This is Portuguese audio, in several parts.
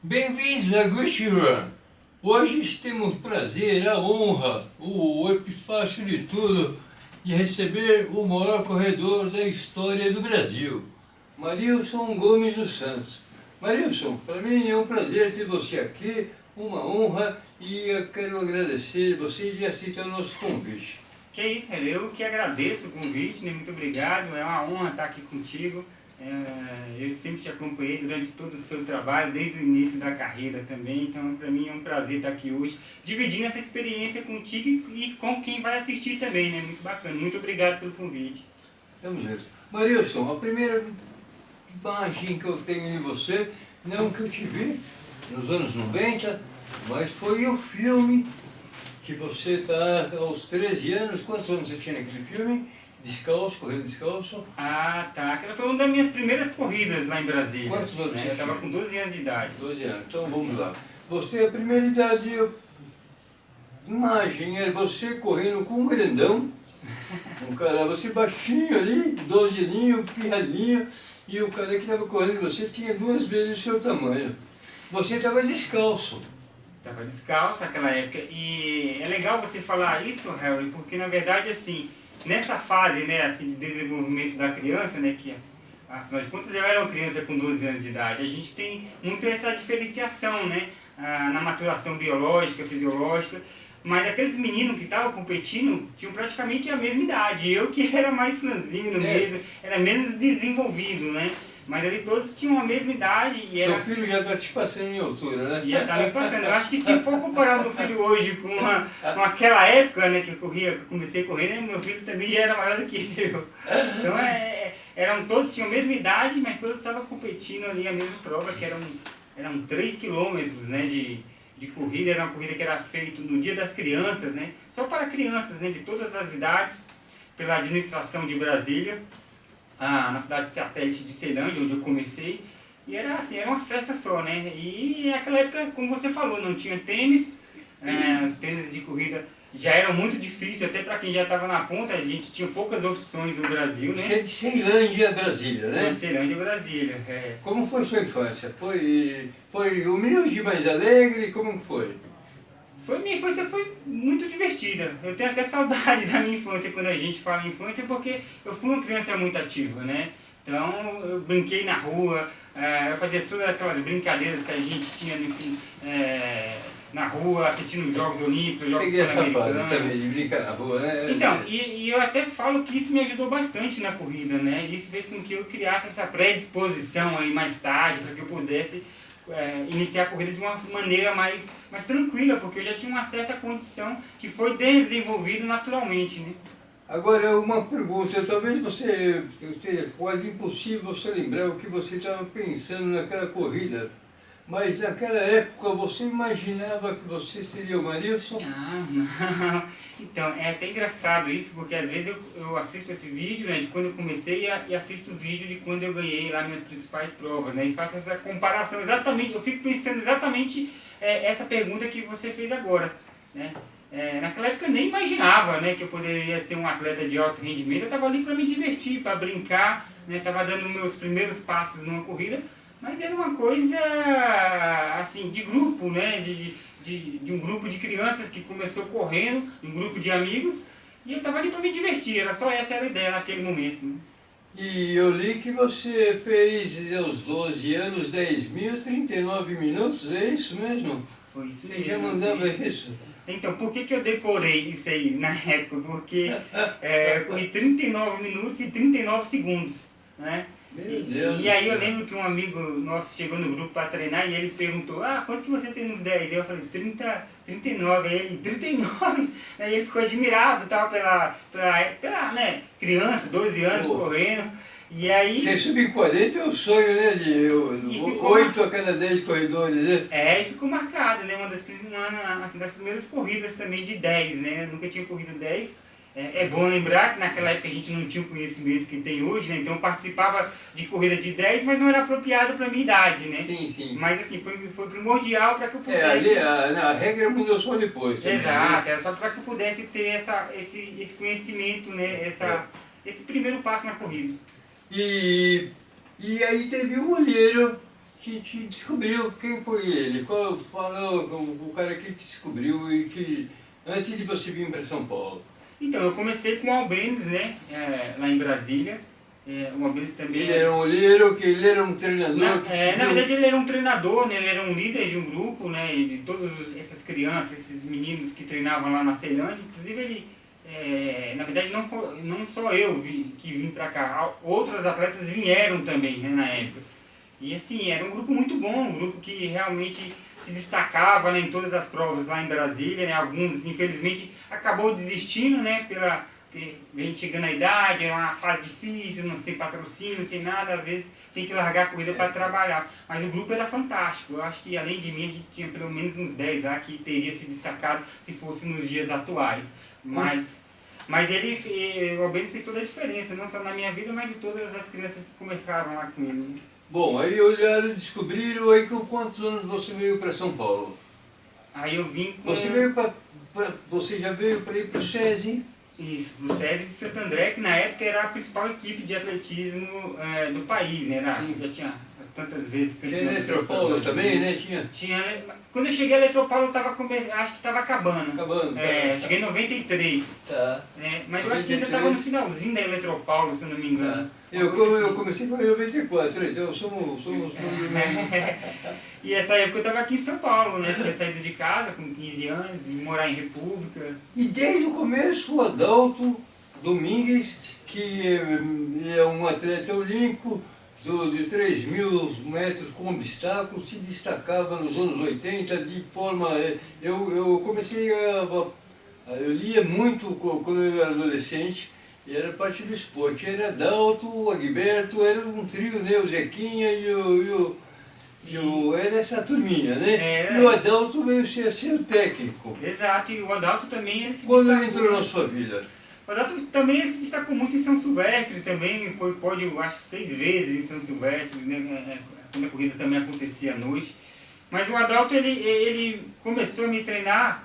Bem-vindos a Gucci Run. Hoje temos o prazer, a honra, o epifácio de tudo de receber o maior corredor da história do Brasil, Marilson Gomes dos Santos. Marilson, para mim é um prazer ter você aqui, uma honra, e eu quero agradecer você de aceitar o nosso convite. Que isso, eu que agradeço o convite, né? Muito obrigado, é uma honra estar aqui contigo. Eu sempre te acompanhei durante todo o seu trabalho, desde o início da carreira também, então para mim é um prazer estar aqui hoje, dividindo essa experiência contigo e com quem vai assistir também, né? Muito bacana, muito obrigado pelo convite. Tamo junto. Marilson, a primeira imagem que eu tenho de você, não que eu te vi nos anos 90, mas foi o filme que você está aos 13 anos, quantos anos você tinha naquele filme? Descalço, correndo descalço. Ah, tá. Aquela foi uma das minhas primeiras corridas lá em Brasília. Quantos anos você Eu estava tinha? com 12 anos de idade. 12 anos, então vamos lá. Você, a primeira idade, imagem, era você correndo com um grandão, um cara, você baixinho ali, 12 aninho, pirralhinho, e o cara que estava correndo, você tinha 2 vezes o seu tamanho. Você estava descalço. Estava descalço naquela época. E é legal você falar isso, Harry, porque na verdade, assim, nessa fase, né, assim, de desenvolvimento da criança, né, que afinal de contas eu era uma criança com 12 anos de idade, a gente tem muito essa diferenciação, né, na maturação biológica, fisiológica, mas aqueles meninos que estavam competindo tinham praticamente a mesma idade, eu que era mais franzino mesmo, era menos desenvolvido, né, mas ali todos tinham a mesma idade e Seu era... filho já está te passando em altura, né? Já tá me passando. Eu acho que se for comparar meu filho hoje com aquela época, né, que eu corria, que eu comecei a correr, né, meu filho também já era maior do que eu. Então eram todos, tinham a mesma idade, mas todos estavam competindo ali a mesma prova, que eram 3 quilômetros, né, de corrida. Era uma corrida que era feita no Dia das Crianças, né, só para crianças, né, de todas as idades, pela administração de Brasília, na cidade de satélite de Ceilândia, onde eu comecei. E era assim, era uma festa só, né? E naquela época, como você falou, não tinha tênis, os tênis de corrida já eram muito difíceis, até para quem já estava na ponta, a gente tinha poucas opções no Brasil, né? Você é de Ceilândia, Brasília, né? De Ceilândia, Brasília. Como foi sua infância? Foi humilde, mas alegre? Como foi? Minha infância foi muito divertida. Eu tenho até saudade da minha infância quando a gente fala em infância, porque eu fui uma criança muito ativa, né? Então eu brinquei na rua, eu fazia todas aquelas brincadeiras que a gente tinha, enfim, na rua, assistindo os Jogos Olímpicos, os Jogos Peguei essa fase Pan-Americanos. também, de brincar na rua, né? Então, e eu até falo que isso me ajudou bastante na corrida, né? Isso fez com que eu criasse essa predisposição aí mais tarde, para que eu pudesse iniciar a corrida de uma maneira mais tranquila, porque eu já tinha uma certa condição que foi desenvolvida naturalmente, né? Agora, uma pergunta, talvez seja quase impossível você lembrar o que você estava pensando naquela corrida, mas naquela época você imaginava que você seria o Marilson? Ah, não. Então, é até engraçado isso, porque às vezes eu assisto esse vídeo, né, de quando eu comecei e assisto o vídeo de quando eu ganhei lá minhas principais provas, né, e faço essa comparação exatamente, eu fico pensando exatamente essa pergunta que você fez agora, né. Naquela época eu nem imaginava, né, que eu poderia ser um atleta de alto rendimento. Eu estava ali para me divertir, para brincar, né, estava dando meus primeiros passos numa corrida, mas era uma coisa assim, de grupo, né, de um grupo de crianças que começou correndo, um grupo de amigos, e eu estava ali para me divertir, essa era a ideia naquele momento, né. E eu li que você fez aos 12 anos 10.039 minutos, é isso mesmo? Foi isso Você mesmo, já mandava assim. isso? Então, por que eu decorei isso aí na época? Porque eu corri 39 minutos e 39 segundos, né? Meu Deus E aí do eu céu. lembro que um amigo nosso chegou no grupo para treinar e ele perguntou, quanto que você tem nos 10? Aí eu falei, 39, aí ele, 39? Aí ele ficou admirado, tal, pela né, criança, 12 anos, Pô. correndo. E aí... Você subir 40 é um sonho, né? De ficou 8 a cada 10 corredores, né? E ficou marcado, né? Uma das primeiras corridas também de 10, né? Eu nunca tinha corrido 10. É bom lembrar que naquela época a gente não tinha o conhecimento que tem hoje, né? Então eu participava de corrida de 10, mas não era apropriado para a minha idade, né? Sim, sim. Mas assim, foi primordial para que eu pudesse... A regra mudou só depois. Também, Exato, né? era só para que eu pudesse ter esse conhecimento, né? Esse primeiro passo na corrida. E aí teve um olheiro que te descobriu? Quem foi ele? Qual falou o cara que te descobriu e que antes de você vir para São Paulo? Então, eu comecei com o Albenes, né, lá em Brasília. O Albenes também... Ele era um olheiro, que ele era um treinador? Na verdade, ele era um treinador, né, ele era um líder de um grupo, né, de todas essas crianças, esses meninos que treinavam lá na Ceilândia. Inclusive, ele, na verdade, não só eu que vim para cá, outros atletas vieram também, né, na época. E assim, era um grupo muito bom, um grupo que realmente se destacava, né, em todas as provas lá em Brasília, né, alguns infelizmente acabou desistindo, né, porque vem chegando a idade, é uma fase difícil, não tem patrocínio, sem nada, às vezes tem que largar a corrida para trabalhar. Mas o grupo era fantástico, eu acho que além de mim a gente tinha pelo menos uns 10 lá que teria se destacado se fosse nos dias atuais. Mas o Albenes fez toda a diferença, não só na minha vida, mas de todas as crianças que começaram lá com ele. Bom, aí olharam e descobriram, aí com quantos anos você veio para São Paulo? Aí eu vim com... Você já veio para ir para o SESI? Isso, pro SESI de Santo André, que na época era a principal equipe de atletismo do país, né? Já tinha tantas vezes... Tinha Eletropaulo também, né? Tinha... Quando eu cheguei a Eletropaulo, eu tava acho que estava acabando. Acabando. Eu cheguei em 93. Tá. Mas eu acho que ainda estava no finalzinho da Eletropaulo, se eu não me engano. Tá. Eu comecei com 94, então somos E essa época eu estava aqui em São Paulo, né? Tinha saído de casa com 15 anos, vim morar em República. E desde o começo o Adalto Domingues, que é um atleta olímpico de 3.000 metros com obstáculos, se destacava nos anos 80 de forma... Eu comecei eu lia muito quando eu era adolescente, e era parte do esporte. Era Adalto, o Agberto, era um trio, né? O Zequinha era essa turminha, né? E o Adalto veio ser o técnico. Exato, e o Adalto também ele se Quando destacou. ele entrou na sua vida? O Adalto também ele se destacou muito em São Silvestre, também foi pódio, acho que 6 vezes em São Silvestre, né? Quando a corrida também acontecia à noite. Mas o Adalto, ele começou a me treinar,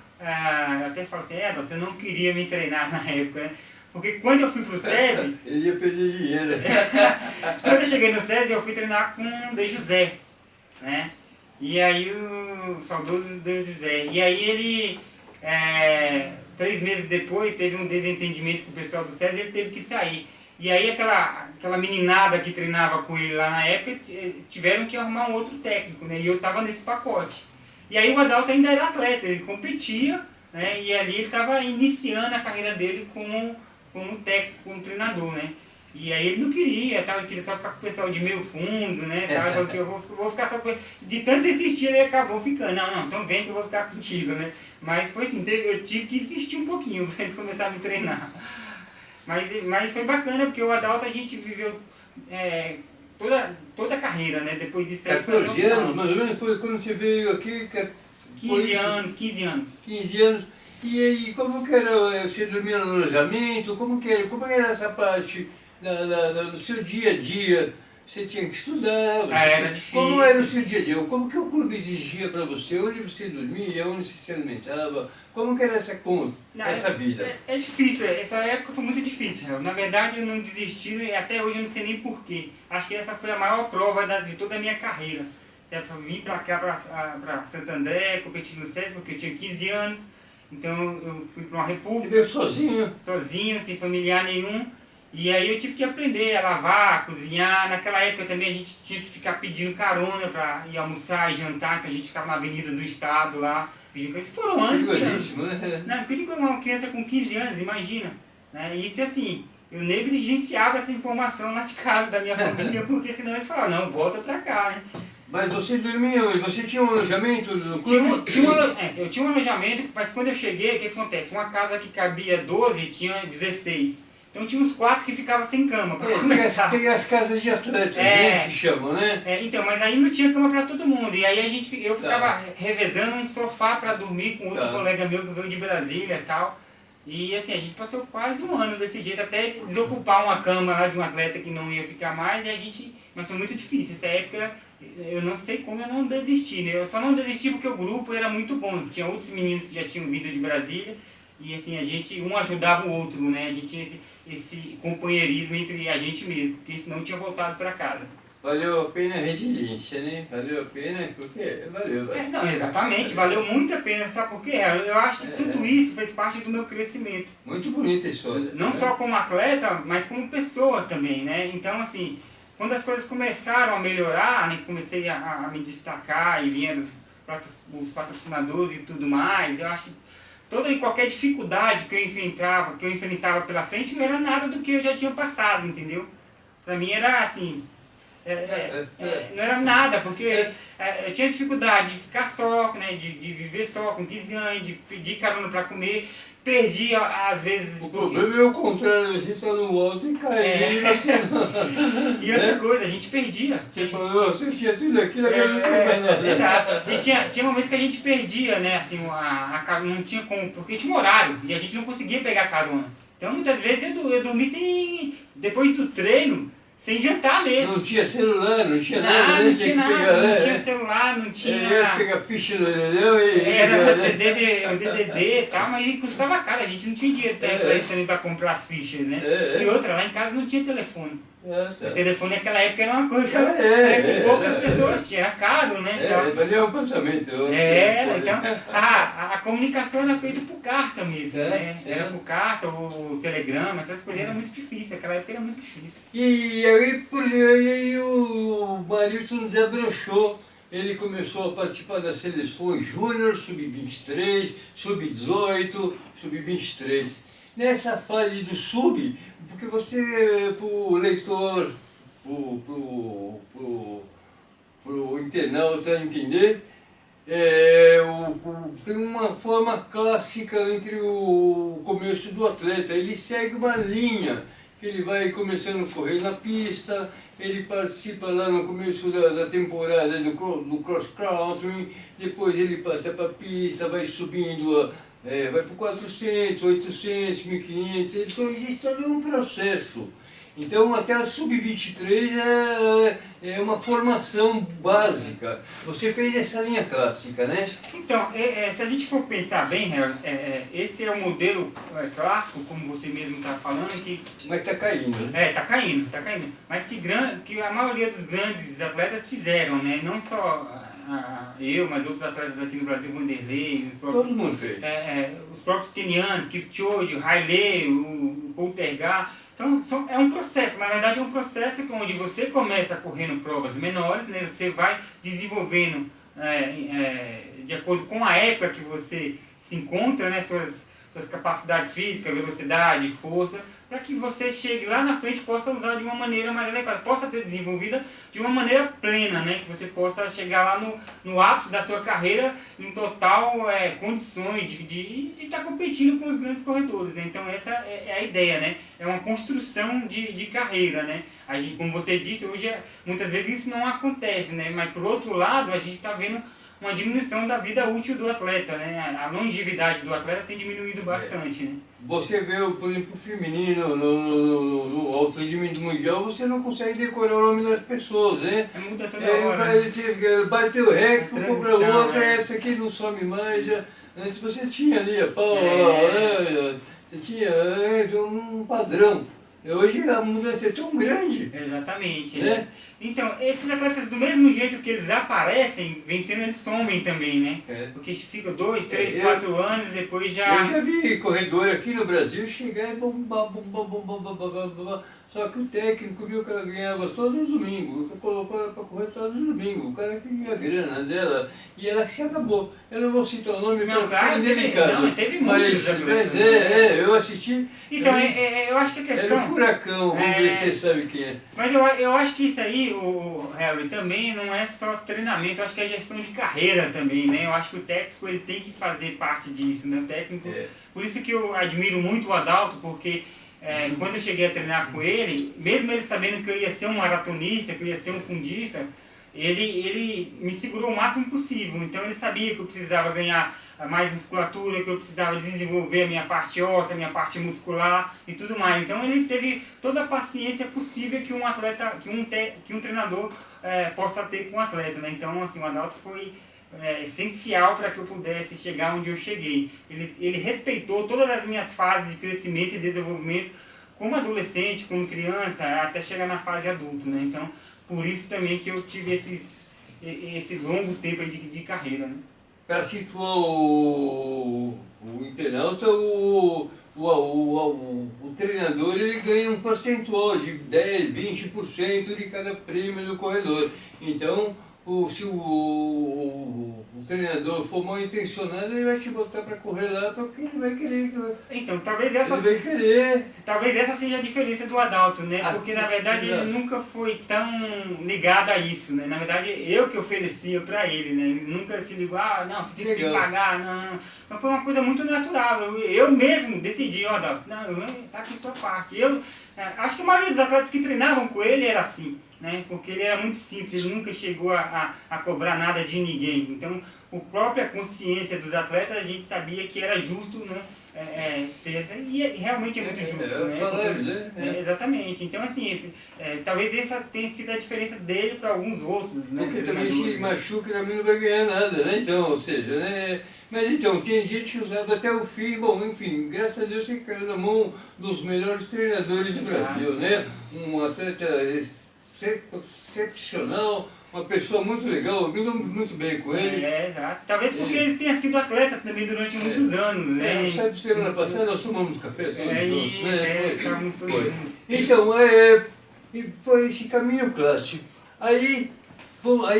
eu até falo assim, Adalto, você não queria me treinar na época, né? Porque quando eu fui pro SESI... Ele ia perder dinheiro. Quando eu cheguei no SESI, eu fui treinar com o De José, né? E aí o saudoso De José. E aí ele, 3 meses depois, teve um desentendimento com o pessoal do SESI e ele teve que sair. E aí aquela meninada que treinava com ele lá na época, tiveram que arrumar um outro técnico, né? E eu estava nesse pacote. E aí o Adalto ainda era atleta, ele competia, né? E ali ele estava iniciando a carreira dele como técnico, como treinador, né? E aí ele não queria, ele queria só ficar com o pessoal de meio fundo, né? Porque eu vou ficar só com ele. De tanto insistir, ele acabou ficando. Não, então vem que eu vou ficar contigo, né? Mas foi assim, eu tive que insistir um pouquinho para ele começar a me treinar. Mas foi bacana, porque o Adalto a gente viveu toda a carreira, né? Depois disso aí. 14 anos, mais ou menos, foi quando você veio aqui? 15 anos. 15 anos. E aí, como que era, você dormia no alojamento? Como era essa parte do seu dia a dia? Você tinha que estudar? Era difícil. Como era o seu dia a dia? Como que o clube exigia para você? Onde você dormia? Onde você se alimentava? Como que era essa vida? É difícil, essa época foi muito difícil. Na verdade eu não desisti e até hoje eu não sei nem porquê. Acho que essa foi a maior prova de toda a minha carreira. Eu vim para cá, para Santo André, competi no SESI porque eu tinha 15 anos. Então eu fui para uma república. Você veio sozinho? Sozinho, sem familiar nenhum. E aí eu tive que aprender a lavar, a cozinhar. Naquela época também a gente tinha que ficar pedindo carona para ir almoçar e jantar. Então a gente ficava na Avenida do Estado lá, pedindo carona. Isso foram anos. Perigosíssimo, né? Não, perigo uma criança com 15 anos, imagina. Né? Isso assim, eu negligenciava essa informação lá de casa da minha família, porque senão eles falavam, não, volta para cá, né? Mas você dormia onde? Você tinha um alojamento no clube? Eu tinha um alojamento, mas quando eu cheguei, o que acontece? Uma casa que cabia 12 tinha 16. Então tinha uns 4 que ficavam sem cama para começar. Tem as casas de atletas, que chamam, né? Então, mas aí não tinha cama para todo mundo. E aí eu ficava revezando um sofá para dormir com outro colega meu que veio de Brasília e tal. E assim, a gente passou quase um ano desse jeito, até desocupar uma cama lá de um atleta que não ia ficar mais. Mas foi muito difícil. Essa época, eu não sei como eu não desisti, né? Eu só não desisti porque o grupo era muito bom. Tinha outros meninos que já tinham vindo de Brasília. E assim, um ajudava o outro, né? A gente tinha esse companheirismo entre a gente mesmo, porque senão eu tinha voltado para casa. valeu a pena a resiliência, né? Valeu a pena porque valeu. Não, exatamente, valeu muito a pena, sabe por quê? Eu acho que tudo isso fez parte do meu crescimento. Muito bonita a história. Não só como atleta, mas como pessoa também, né? Então, assim, quando as coisas começaram a melhorar, né, comecei a me destacar e vieram os patrocinadores e tudo mais, eu acho que toda e qualquer dificuldade que eu enfrentava pela frente não era nada do que eu já tinha passado, entendeu? Pra mim era assim, não era nada, porque eu tinha dificuldade de ficar só, né, de viver só com 15 anos, de pedir carona pra comer, perdi às vezes... O problema é o contrário, a gente está no alto e caindo. E outra coisa, a gente perdia. Você falou, você tinha tudo aquilo, agora não tem mais nada. Exato. E tinha momentos que a gente perdia, né, assim, não tinha como, porque tinha um horário e a gente não conseguia pegar carona. Então muitas vezes eu dormi depois do treino, sem jantar mesmo. Não tinha celular, não tinha nada, né? Não tinha nada, não tinha celular, não tinha... Ia pegar ficha no Dedéu e... Era o DDD e tal, mas custava caro, a gente não tinha dinheiro também para comprar as fichas, né? E outra, lá em casa não tinha telefone. O telefone naquela época era uma coisa que poucas pessoas tinham, era caro, né? Mas é um pensamento. Então a comunicação era feita por carta mesmo, né? Era por carta, ou telegrama, essas coisas eram muito difíceis, naquela época era muito difícil. E aí o Marilson desabrochou, ele começou a participar das seleções júnior, sub-23, sub-18, sub-23. Nessa fase do sub, porque você, pro leitor, pro internauta entender, tem uma forma clássica entre o começo do atleta. Ele segue uma linha, ele vai começando a correr na pista, ele participa lá no começo da temporada do cross country, depois ele passa para a pista, vai subindo vai para 400, 800, 1500, então existe todo um processo. Então até o sub-23 é uma formação básica. Você fez essa linha clássica, né? Então, se a gente for pensar bem, Harold, esse é o modelo clássico, como você mesmo está falando, que... Mas está caindo, né? Está caindo. Mas que a maioria dos grandes atletas fizeram, né? Não só... eu, mas outros atletas aqui no Brasil, Vanderlei, todo mundo fez. Os próprios kenianos, Kipchoge, o Haile, o Poltergar. Então é um processo, na verdade é um processo onde você começa correndo provas menores, né? Você vai desenvolvendo de acordo com a época que você se encontra, né? Suas capacidades físicas, velocidade, força, para que você chegue lá na frente e possa usar de uma maneira mais adequada, possa ter desenvolvida de uma maneira plena, né? Que você possa chegar lá no ápice da sua carreira em total condições de estar competindo com os grandes corredores, né? Então essa é a ideia, né? É uma construção de carreira, né? A gente, como você disse, hoje muitas vezes isso não acontece, né? Mas por outro lado a gente está vendo uma diminuição da vida útil do atleta, né? A longevidade do atleta tem diminuído bastante, né? Você vê, por exemplo, o feminino no alto rendimento mundial, você não consegue decorar o nome das pessoas, né? Muda toda hora. Bate o recorde, compra outra, essa aqui não some mais. Antes você tinha ali a Paula, você tinha um padrão. Hoje a mudança é tão grande. Exatamente. Né? Então, esses atletas, do mesmo jeito que eles aparecem, vencendo, eles somem também, né? Porque ficam 2, 3, 4 anos e depois já... Eu já vi corredor aqui no Brasil chegar e bombar. Só que o técnico viu que ela ganhava todos os domingos, colocou ela para correr todos os domingos. O cara queria a grana dela e ela se acabou. Eu não vou citar o nome para ficar indelicado. Teve muitos mas eu assisti. Então, eu acho que a questão... Era o Furacão, vamos ver se você sabe quem é. Mas eu acho que isso aí, o Harry, também não é só treinamento, eu acho que é gestão de carreira também, né? Eu acho que o técnico ele tem que fazer parte disso, né? O técnico... Por isso que eu admiro muito o Adalto, porque... quando eu cheguei a treinar com ele, mesmo ele sabendo que eu ia ser um maratonista, que eu ia ser um fundista, ele me segurou o máximo possível. Então ele sabia que eu precisava ganhar mais musculatura, que eu precisava desenvolver a minha parte óssea, a minha parte muscular e tudo mais. Então ele teve toda a paciência possível que um atleta, que um treinador possa ter com um atleta, né? Então assim, o Adalto foi essencial para que eu pudesse chegar onde eu cheguei. Ele respeitou todas as minhas fases de crescimento e desenvolvimento como adolescente, como criança, até chegar na fase adulto, né? Então, por isso também que eu tive esse longo tempo aí de carreira, né? Para situar o internauta, o treinador ele ganha um percentual de 10, 20% de cada prêmio do corredor. Então, se o treinador for mal intencionado, ele vai te botar para correr lá porque ele vai querer. Então, Ele vai querer. talvez essa seja a diferença do Adalto, né? Porque na verdade exato. ele nunca foi tão ligado a isso, né? Na verdade eu que oferecia para ele, né? Ele nunca se ligou, não, você tem que me pagar, não. Então foi uma coisa muito natural. Eu mesmo decidi, Adalto, não, tá aqui sua parte. Acho que a maioria dos atletas que treinavam com ele era assim, né? Porque ele era muito simples, ele nunca chegou a cobrar nada de ninguém. Então, por própria consciência dos atletas, a gente sabia que era justo, né? Ter essa, e realmente é muito justo, né? Salário, Porque, exatamente. Então, assim, talvez essa tenha sido a diferença dele para alguns outros, né? Porque também se machuca também não vai ganhar nada, né? Então, ou seja, né? Mas então, tem gente que usava até o fim, bom, enfim, graças a Deus você caiu na mão dos melhores treinadores do Brasil, né? Um atleta excepcional, uma pessoa muito legal, eu me lembro muito bem com ele. Exato. Talvez porque ele tenha sido atleta também durante muitos anos, né? Sabe, semana passada nós tomamos café todos juntos, né? Estávamos todos juntos. Então, foi esse caminho clássico. Aí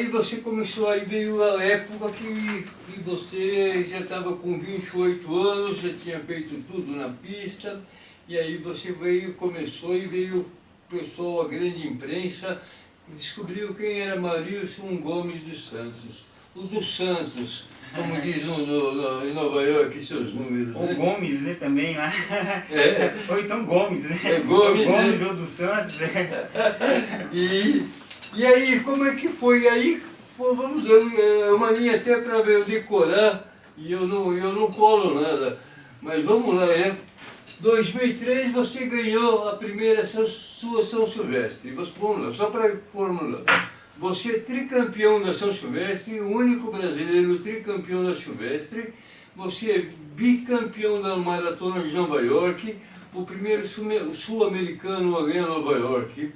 você começou, aí veio a época que você já estava com 28 anos, já tinha feito tudo na pista, e aí você começou e veio o pessoal, a grande imprensa, descobriu quem era Marilson Gomes dos Santos. O dos Santos, como diz em Nova York, seus números. Ou né? Gomes, né, também lá. Ou então Gomes, né? Gomes, Gomes né? ou dos Santos. E aí, como é que foi? Aí, vamos ver, uma linha até para eu decorar, e eu não colo nada, mas vamos lá, 2003 você ganhou a primeira sua São Silvestre. Vamos lá, só para formular. Você é tricampeão da São Silvestre, o único brasileiro tricampeão da Silvestre. Você é bicampeão da Maratona de Nova York, o primeiro sul-americano a ganhar Nova York.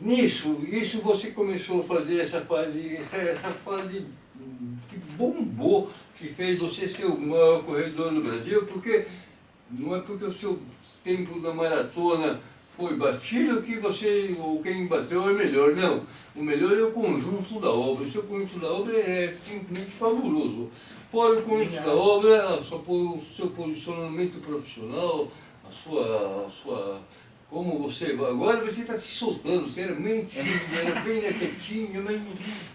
Isso você começou a fazer essa fase que bombou, que fez você ser o maior corredor do Brasil, porque não é porque o seu tempo da maratona foi batido que quem bateu é melhor, não. O melhor é o conjunto da obra, o seu conjunto da obra é simplesmente fabuloso. Fora o conjunto da obra, o seu posicionamento profissional, a sua como você, agora você está se soltando, você era bem tímido, era bem quietinho, mas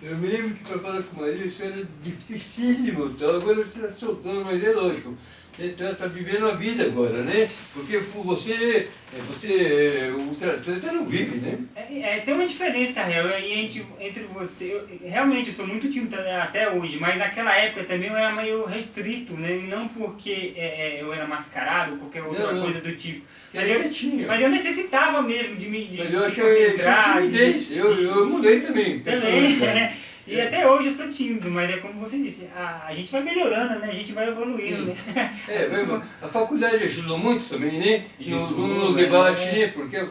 eu me lembro que para falar com o Maria isso era dificílimo, então agora você está se soltando, mas é lógico, você está vivendo a vida agora, né? Porque você o atleta não vive, né? Tem uma diferença, Harry, entre você, realmente eu sou muito tímido até hoje, mas naquela época também eu era meio restrito, né? Não porque eu era mascarado ou qualquer outra coisa do tipo. Mas eu necessitava mesmo de me mas eu achei timidez, eu mudei também. E até hoje eu sou tímido, mas é como você disse, a gente vai melhorando, né? A gente vai evoluindo, né? A faculdade ajudou muito também, né? Nos debates, né? Porque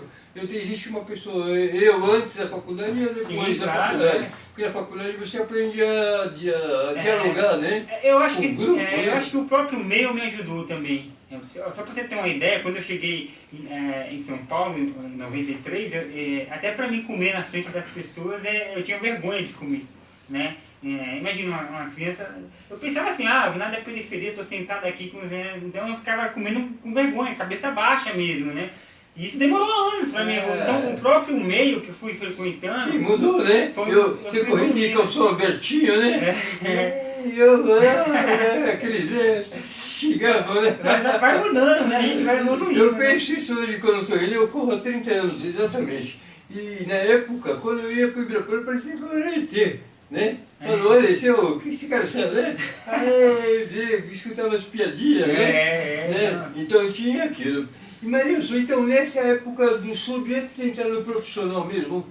existe uma pessoa, eu antes da faculdade e eu depois da faculdade. Porque na faculdade você aprende a dialogar, né? Eu acho que o próprio meio me ajudou também. Só para você ter uma ideia, quando eu cheguei em São Paulo, em 93, até para mim comer na frente das pessoas, eu tinha vergonha de comer, né? Imagina uma criança, eu pensava assim, vim lá da periferia, estou sentado aqui, então eu ficava comendo com vergonha, cabeça baixa mesmo, né? E isso demorou anos para mim, então o próprio meio que eu fui frequentando... Sim, mudou, né? Você corria de calção abertinho, né? Aqueles... xingavam, né? Vai mudando, né? A gente vai evoluindo. Eu penso isso hoje quando eu estou indo, eu corro há 30 anos, exatamente. E na época, quando eu ia para o Ibirapuera, parecia que eu era ET, né? Falou, olha, o que esse cara sabe, né? Aí, escutava as piadinhas, né? Então tinha aquilo. E Marilson, então nessa época do sub, antes de entrar no profissional mesmo,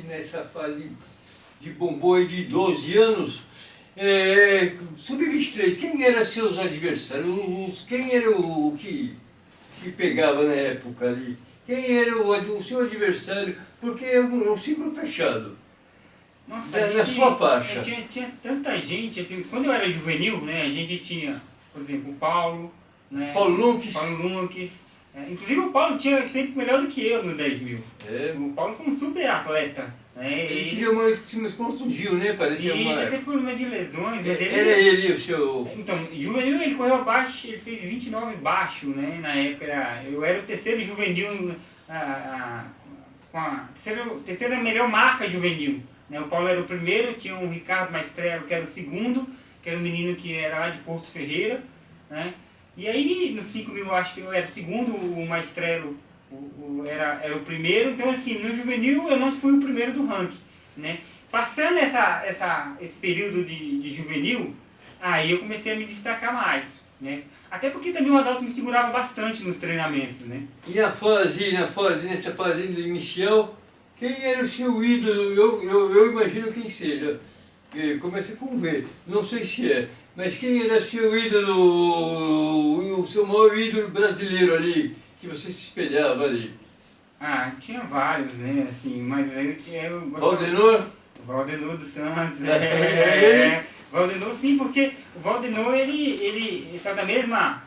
nessa fase de bombom de 12 anos, Sub-23, quem eram seus adversários? Quem era o que que pegava na época ali? Quem era o seu adversário? Porque é um ciclo fechado. Nossa, Na sua faixa. Tinha tanta gente, assim, quando eu era juvenil, né, a gente tinha, por exemplo, o Paulo, né? Paulo Lunques. Inclusive o Paulo tinha tempo melhor do que eu no 10.000. É. O Paulo foi um super atleta. Né? Ele se contundiu, né? Parecia Isso, uma... ele teve problema de lesões, mas ele... Era ele o seu... Então, juvenil ele correu abaixo, ele fez 29 baixo, né? Na época, eu era o terceiro juvenil, com a terceira melhor marca juvenil. Né? O Paulo era o primeiro, tinha o Ricardo Maestrello, que era o segundo, que era um menino que era lá de Porto Ferreira. Né? E aí, no 5.000, eu acho que eu era o segundo, o Maestrello era o primeiro. Então, assim, no juvenil eu não fui o primeiro do ranking. Né? Passando esse período de juvenil, aí eu comecei a me destacar mais. Né? Até porque também o Adalto me segurava bastante nos treinamentos. Né? E nessa fase inicial, quem era o seu ídolo? Eu imagino quem seja. Começa com V, não sei se é. Mas quem era seu ídolo, o seu maior ídolo brasileiro ali, que você se espelhava ali? Ah, tinha vários, né, assim, mas eu gostava... Valdenor? Valdenor dos Santos, ele? Valdenor sim, porque o Valdenor, ele saiu da mesma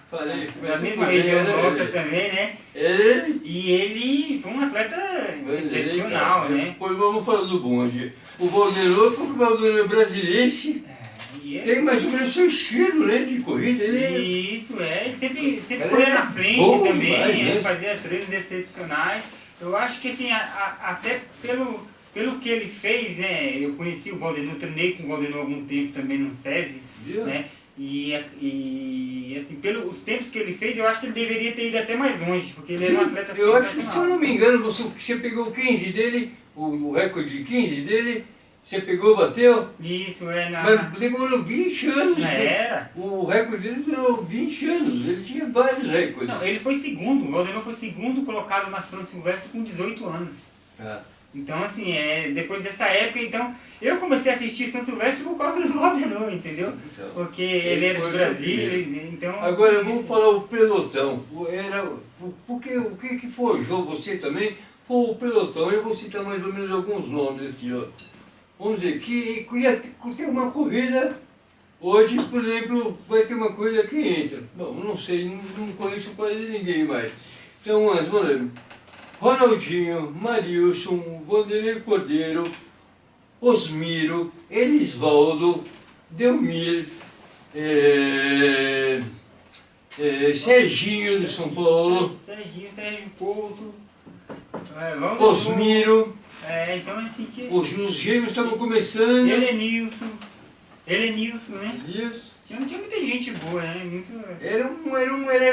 região nossa também, né? E ele foi um atleta excepcional, né? Depois vamos falar do bonde. O Valdenor, porque o Valdenor é brasileiro, tem mais ou menos o seu estilo, né, de corrida. Isso, ele sempre corria na frente também, demais, né? Fazia treinos excepcionais. Eu acho que assim, até pelo que ele fez, né, eu conheci o Valdenor, treinei com o Valdenor há algum tempo também no SESI, né, e assim, pelos tempos que ele fez, eu acho que ele deveria ter ido até mais longe, porque ele era um atleta sensacional. Eu acho que, se eu não me engano, você pegou o 15 dele, o recorde de 15 dele, você pegou, bateu? Isso, Mas demorou 20 anos. Era. O recorde dele durou 20 anos, ele tinha vários recordes. Não, ele foi segundo, o Valdenor foi segundo colocado na São Silvestre com 18 anos. Então, assim, depois dessa época, então, eu comecei a assistir São Silvestre por causa do Valdenor, entendeu? Porque ele era de Brasília, então... Agora, vamos falar o pelotão. Porque o que forjou você também foi o pelotão. Eu vou citar mais ou menos alguns nomes aqui, ó. Vamos dizer, que ia ter uma corrida, hoje, por exemplo, vai ter uma corrida que entra. Bom, não sei, não conheço quase ninguém mais. Então, vamos ver. Ronaldinho, Marilson, Vanderlei Cordeiro, Osmiro, Elisvaldo, Delmir, Serginho de São Paulo, Sérgio Couto, Osmiro. Então assim tinha... Os gêmeos estavam começando. Helenilson, né? Isso. Tinha muita gente boa, né? Era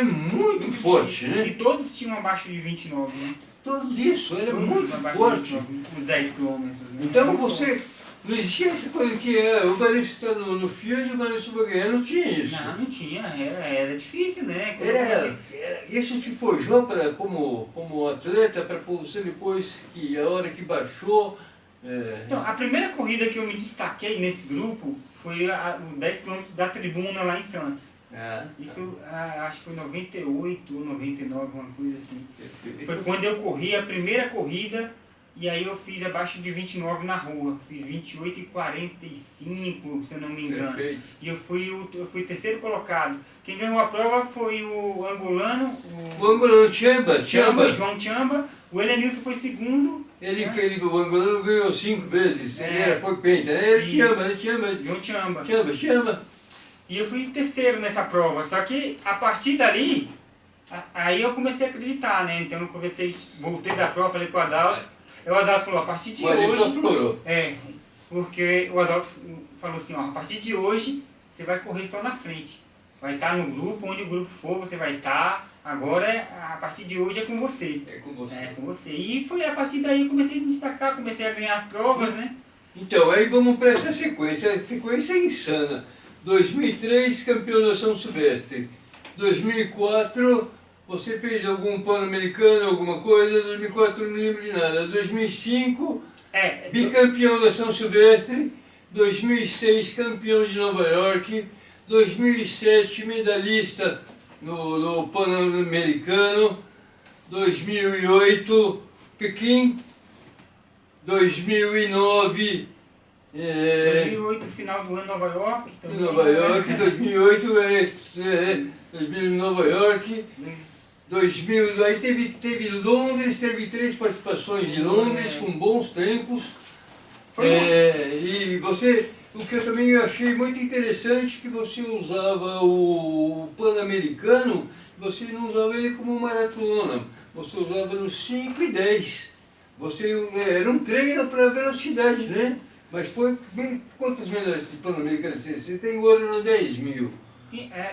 muito forte, né? E todos tinham abaixo de 29, né? Todos isso, era muito forte. Uns 10 quilômetros. Né? Então você... Não existia essa coisa que o Barilson está no field e o Barilson vai ganhar, não tinha isso. Não tinha, era difícil, né? Isso te forjou como atleta, para você depois, que a hora que baixou... Então, a primeira corrida que eu me destaquei nesse grupo foi o 10 km da tribuna lá em Santos. Isso acho que foi 98 ou 99, uma coisa assim. Foi quando eu corri a primeira corrida. E aí eu fiz abaixo de 29 na rua, fiz 28 e 45, se eu não me engano. Perfeito. E eu fui terceiro colocado. Quem ganhou a prova foi o angolano, o angolano Chamba. João Chamba. O Helenilson foi segundo. O angolano ganhou 5 vezes, foi penta. João Chamba. Chamba. E eu fui terceiro nessa prova, só que a partir dali, aí eu comecei a acreditar, né? Então eu voltei da prova, falei com o Adalto. O Adalto falou, a partir de hoje... Porque o Adalto falou assim, ó, a partir de hoje você vai correr só na frente. Vai estar no grupo, onde o grupo for, você vai estar. Agora, a partir de hoje é com você. É com você. É com você. E foi a partir daí que eu comecei a me destacar, comecei a ganhar as provas, né? Então, aí vamos para essa sequência. A sequência é insana. 2003, campeão da São Silvestre. 2004... Você fez algum Pan-Americano, alguma coisa? 2004 não lembro de nada. 2005, bicampeão da São Silvestre. 2006, campeão de Nova York. 2007, medalhista no Pan-Americano, 2008, Pequim, 2009, 2008, final do ano, Nova York. Também, Nova York, 2008, 2000 em Nova York, 2000, aí teve Londres, teve 3 participações de Londres, com bons tempos. E você, o que eu também achei muito interessante, que você usava o Pan-Americano, você não usava ele como maratona, você usava nos 5 e 10. Era um treino para velocidade, né? Mas foi bem, quantas medalhas de Pan-Americano você tem ouro no 10 mil?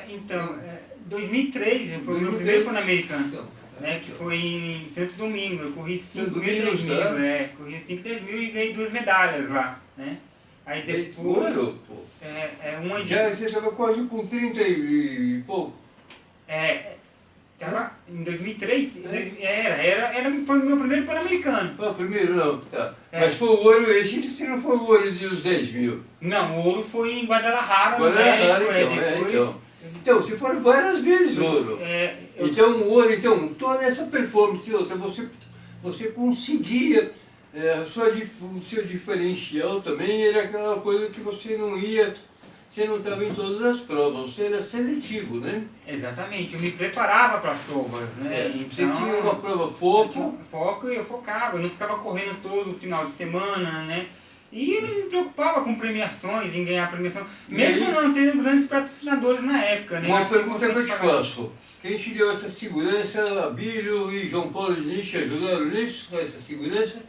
Então, 2003 foi o meu primeiro Pan-Americano, né, que foi em Santo Domingo. Eu corri 5 mil e 10 mil, corri 5 e 10 mil e ganhei 2 medalhas lá, né? Aí depois... Ouro, pô. Uma de... Já você estava quase com 30 e pouco. Tava em 2003, foi o meu primeiro Pan-Americano. Foi o primeiro, não, tá. Mas foi o ouro, esse não foi o ouro dos 10 mil. Não, o ouro foi em Guadalajara, no México, então, você foi várias vezes ouro. Então, o ouro, toda essa performance, você conseguia, o seu diferencial também era aquela coisa que você não estava em todas as provas, você era seletivo, né? Exatamente, eu me preparava para as provas, né? Então, você tinha uma prova foco. Foco e eu focava, eu não ficava correndo todo final de semana, né? E eu não me preocupava com premiações, em ganhar premiação, mesmo não tendo grandes patrocinadores na época, né? Uma pergunta que eu te faço, quem te deu essa segurança, Abílio e João Paulo Nietzsche ajudaram nisso, essa segurança?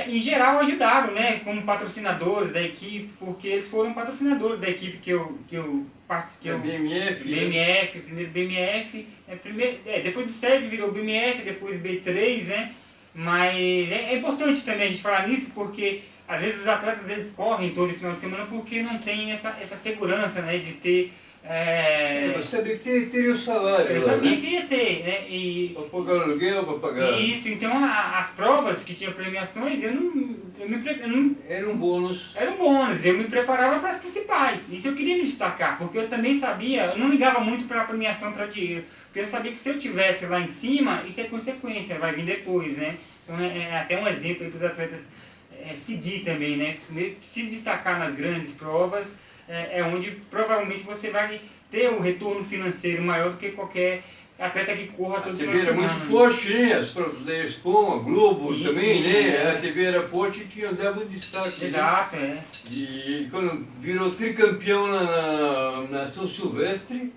Em geral ajudaram, né, como patrocinadores da equipe, porque eles foram patrocinadores da equipe que eu BMF, primeiro BMF, depois do SESI virou BMF, depois B3, né, mas é importante também a gente falar nisso, porque às vezes os atletas eles correm todo final de semana porque não tem essa segurança, né, de ter... Você sabia que teria o salário. Eu sabia que ia ter, né? Para pagar o aluguel, para pagar... Isso, então as provas que tinham premiações, Era um bônus. Era um bônus, eu me preparava para as principais. Isso eu queria me destacar, porque eu também sabia, eu não ligava muito para a premiação, para dinheiro, porque eu sabia que se eu tivesse lá em cima, isso é consequência, vai vir depois, né? Então é até um exemplo para os atletas seguir também, né? Se destacar nas grandes provas, onde provavelmente você vai ter um retorno financeiro maior do que qualquer atleta que corra todo final de semana. A TV era muito forte, né? As provas da ESCOM, a Globo também, né? A TV era forte e dava um destaque. Exato, E quando virou tricampeão na São Silvestre,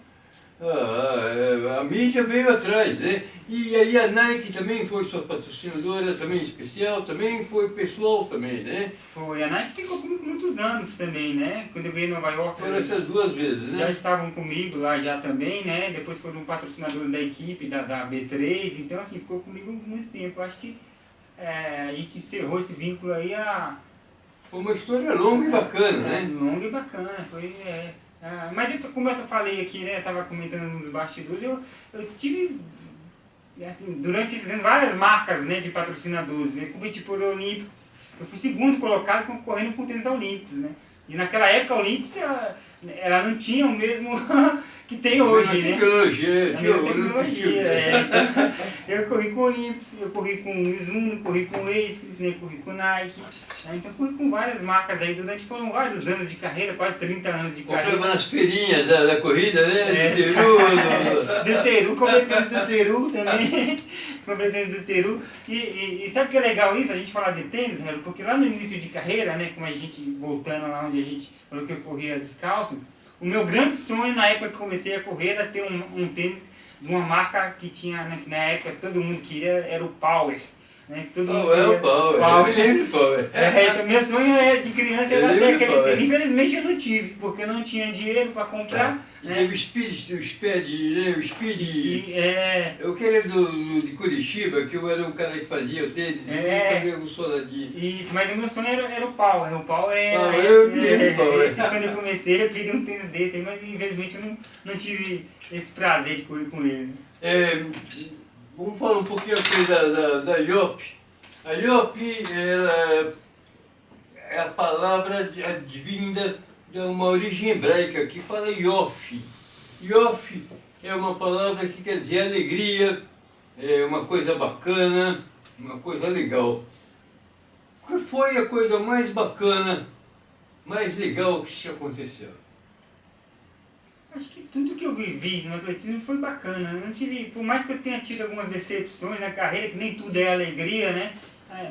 a mídia veio atrás, né? E aí a Nike também foi sua patrocinadora, também especial, também foi pessoal também, né? Foi, a Nike ficou comigo muitos anos também, né? Quando eu ganhei em Nova York... Foram essas 2 vezes, né? Já estavam comigo lá já também, né? Depois foram patrocinadores da equipe, da B3, então assim, ficou comigo muito tempo. Eu acho que a gente encerrou esse vínculo aí Foi uma história longa e bacana, né? Longa e bacana, foi... mas como eu falei aqui, né, eu estava comentando nos bastidores, eu tive, assim, durante esses anos, várias marcas, né, de patrocinadores, né, competi por Olímpicos, eu fui segundo colocado concorrendo com o tênis da Olímpicos, né, e naquela época a Olímpicos, ela não tinha o mesmo que tem hoje, né? Tecnologia. Eu corri com o Olímpicos, eu corri com o Mizuno, corri com o ASICS, né? Corri com o Nike, então corri com várias marcas aí, foram vários anos de carreira, quase 30 anos de carreira. Comprava nas feirinhas da corrida, né? Do Teru, comprei tênis do Teru também, comprei tênis do Teru, e sabe o que é legal isso, a gente falar de tênis, porque lá no início de carreira, né, como a gente, voltando lá onde a gente falou que eu corria descalço, o meu grande sonho na época que comecei a correr era ter um tênis de uma marca que tinha, né, que na época todo mundo queria, era o Power. Né, que todo mundo queria, o Power. Eu lembro do Power. Então meu sonho de criança era ter aquele tênis. Infelizmente eu não tive, porque eu não tinha dinheiro para comprar. E teve o Speed, né? O Speed. Eu queria de Curitiba, que eu era o cara que fazia o tênis, e fazia um soladinho. Isso, mas o meu sonho era o Power. O Power quando eu comecei, eu queria um tênis desse, mas infelizmente eu não tive esse prazer de correr com ele. Vamos falar um pouquinho aqui da IOP. A IOP é a palavra advinda de uma origem hebraica que fala Yofi. Yofi é uma palavra que quer dizer alegria, é uma coisa bacana, uma coisa legal. Qual foi a coisa mais bacana, mais legal que te aconteceu? Acho que tudo que eu vivi no atletismo foi bacana. Eu não tive, por mais que eu tenha tido algumas decepções na carreira, que nem tudo é alegria, né?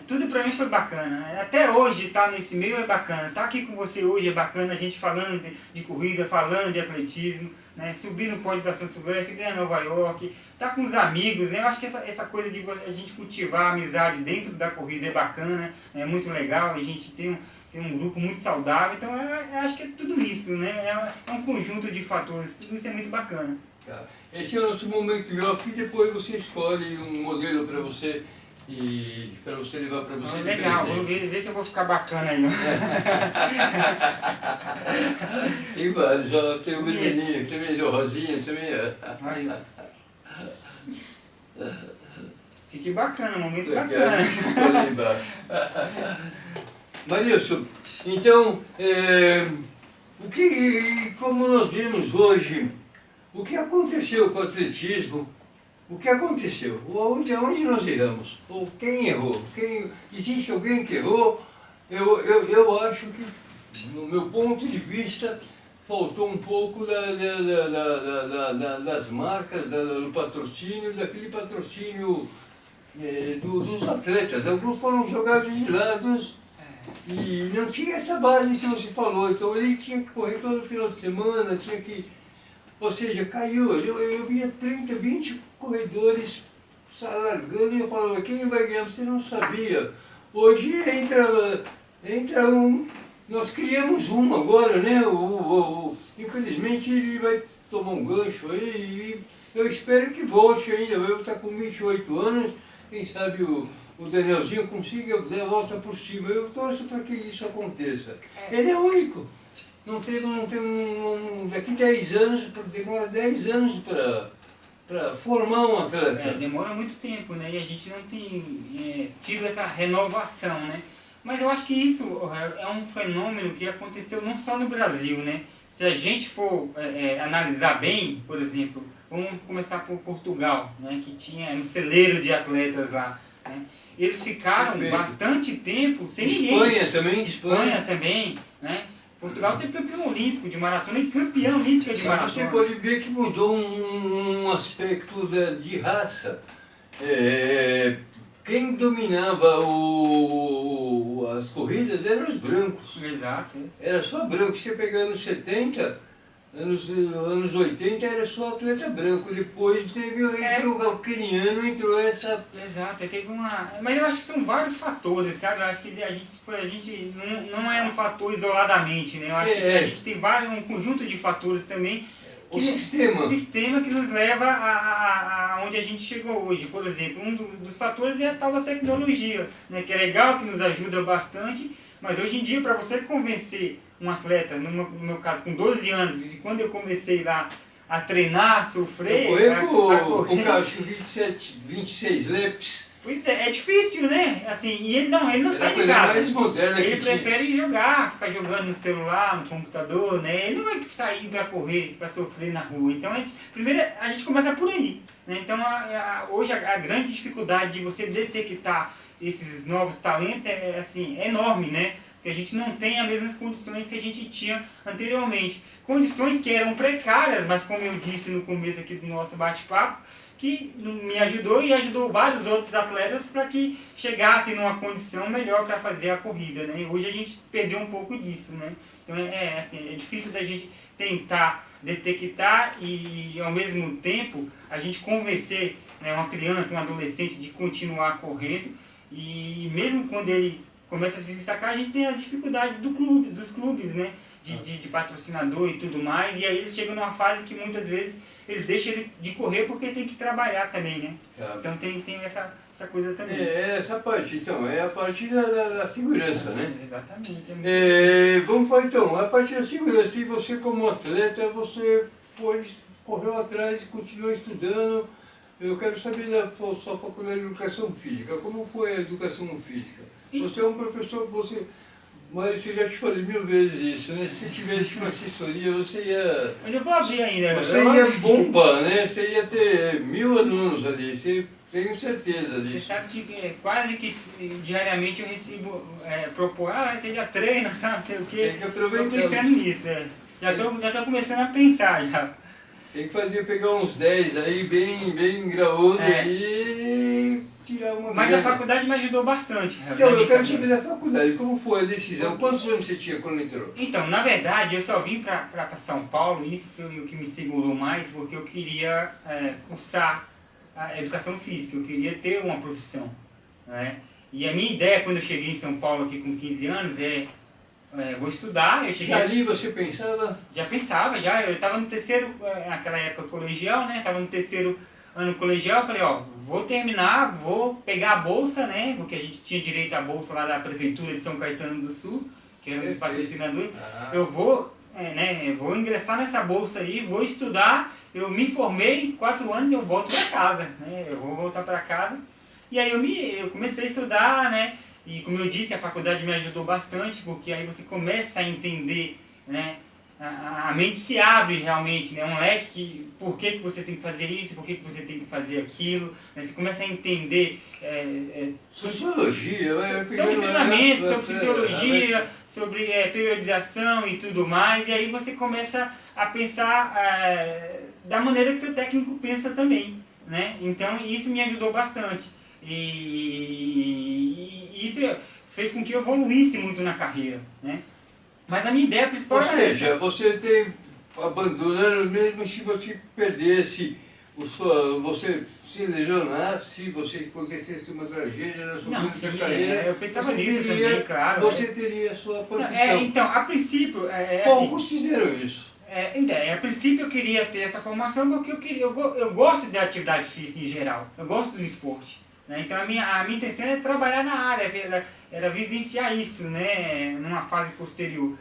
Tudo pra mim foi bacana. Até hoje estar nesse meio é bacana. Estar aqui com você hoje é bacana, a gente falando de corrida, falando de atletismo, né? Subir no pódio da São Silvestre, ganhar Nova York, estar com os amigos, né? Eu acho que essa coisa de a gente cultivar a amizade dentro da corrida é bacana, é muito legal, a gente tem um grupo muito saudável, então eu acho que é tudo isso, né? É um conjunto de fatores, tudo isso é muito bacana. Tá. Esse é o nosso momento York e depois você escolhe um modelo para você e para você levar para você. Legal, vou ver se eu vou ficar bacana aí. Tem vários, ó, tem o vermelhinho, tem o rosinha, também. Aí. Fique bacana, um momento Legal, bacana. escolhe aí embaixo. Marilson, então, como nós vimos hoje, o que aconteceu com o atletismo? O que aconteceu? Onde nós erramos? Ou quem errou? Existe alguém que errou? Eu acho que, no meu ponto de vista, faltou um pouco das marcas, do patrocínio, daquele patrocínio dos atletas. Alguns foram jogados de lados e não tinha essa base que você falou. Então ele tinha que correr todo final de semana, tinha que... Ou seja, caiu. Eu via 30, 20 corredores se largando e eu falava, quem vai ganhar? Você não sabia. Hoje entra um... Nós criamos um agora, né? Infelizmente ele vai tomar um gancho aí e eu espero que volte ainda. Eu estou com 28 anos, quem sabe o Danielzinho consiga dar a volta por cima. Eu torço para que isso aconteça. Ele é único. Não tem daqui 10 anos, demora 10 anos para formar um atleta. Demora muito tempo, né? E a gente não tem tido essa renovação, né? Mas eu acho que isso é um fenômeno que aconteceu não só no Brasil, né? Se a gente for analisar bem, por exemplo, vamos começar por Portugal, né? Que tinha um celeiro de atletas lá, né? Eles ficaram bastante tempo sem ninguém. Espanha também, né? Portugal teve campeão olímpico de maratona e campeão olímpica de maratona. Você pode ver que mudou um aspecto de raça. Quem dominava as corridas eram os brancos. Exato. Era só branco. Você pegando anos 70, anos 80 era só atleta branco. Depois teve o keniano, entrou essa... Exato, teve uma... Mas eu acho que são vários fatores, sabe? Eu acho que a gente não é um fator isoladamente, né? Eu acho que a gente tem um conjunto de fatores também. O sistema que nos leva a onde a gente chegou hoje. Por exemplo, um dos fatores é a tal da tecnologia, né? Que é legal, que nos ajuda bastante, mas hoje em dia, para você convencer um atleta, no meu caso, com 12 anos, de quando eu comecei lá a treinar, a sofrer... com o Cacho 26 laps. Pois é difícil, né? Assim, e ele não sai de casa. Ele prefere ficar jogando no celular, no computador, né? Ele não vai sair para correr, para sofrer na rua. Então, primeiro a gente começa por aí, né? Então, hoje a grande dificuldade de você detectar esses novos talentos é enorme, né? Porque a gente não tem as mesmas condições que a gente tinha anteriormente. Condições que eram precárias, mas como eu disse no começo aqui do nosso bate-papo, que me ajudou e ajudou vários outros atletas para que chegassem numa condição melhor para fazer a corrida, né? E hoje a gente perdeu um pouco disso, né? Então é difícil da gente tentar detectar e ao mesmo tempo a gente convencer, né, uma criança, um adolescente de continuar correndo e mesmo quando ele começa a se destacar, a gente tem as dificuldades dos clubes, né? De patrocinador e tudo mais, e aí eles chegam numa fase que muitas vezes eles deixam ele de correr porque tem que trabalhar também, né? Então tem essa coisa também. Essa parte, então, é a parte da segurança, né? Exatamente. Vamos falar então, a parte da segurança, e você como atleta, você correu atrás e continuou estudando. Eu quero saber da sua faculdade de educação física, como foi a educação física? Você é um professor, você Mas eu já te falei 1000 vezes isso, né? Se você tivesse uma assessoria, você ia... Mas eu vou abrir ainda. Você ia bombar, né? Você ia ter 1000 alunos ali, você tenho certeza Você disso. sabe que quase que diariamente eu recebo você já treina, tá, não sei o quê. Tem que aproveitar. Tô pensando nisso, Já tô começando a pensar já. Tem que pegar uns 10 aí, bem graúdo aí e tirar uma Mas grana. a faculdade me ajudou bastante. Então, eu quero saber da faculdade, como foi a decisão? Quantos anos você tinha quando entrou? Então, na verdade, eu só vim para São Paulo, e isso foi o que me segurou mais, porque eu queria cursar a educação física, eu queria ter uma profissão, né? E a minha ideia, quando eu cheguei em São Paulo aqui com 15 anos, vou estudar. Eu cheguei Já ali você pensava? Já pensava, eu estava no terceiro, naquela época colegial, né? Estava no terceiro ano colegial, eu falei, vou terminar, vou pegar a bolsa, né? Porque a gente tinha direito à bolsa lá da Prefeitura de São Caetano do Sul, que era um dos patrocinadores. Eu vou ingressar nessa bolsa aí, vou estudar, eu me formei, 4 anos eu volto para casa, né? Eu vou voltar para casa. E aí eu comecei a estudar, né? E como eu disse, a faculdade me ajudou bastante, porque aí você começa a entender, né? A mente se abre realmente, né? Um leque que por que você tem que fazer isso, por que você tem que fazer aquilo, né? Você começa a entender sociologia, sobre treinamento, sobre fisiologia, sobre periodização e tudo mais, e aí você começa a pensar da maneira que seu técnico pensa também, né? Então isso me ajudou bastante. E isso fez com que eu evoluísse muito na carreira, né? Mas a minha ideia principal era essa. Ou seja, você tem abandonando mesmo se você perdesse, você se lesionasse, você acontecesse uma tragédia na sua carreira. Eu pensava nisso também, claro. Você teria a sua profissão. Então, a princípio... Poucos fizeram isso. A princípio eu queria ter essa formação porque eu gosto da atividade física em geral, eu gosto do esporte. Né? Então a minha intenção era trabalhar na área, era vivenciar isso, né? Numa fase posterior.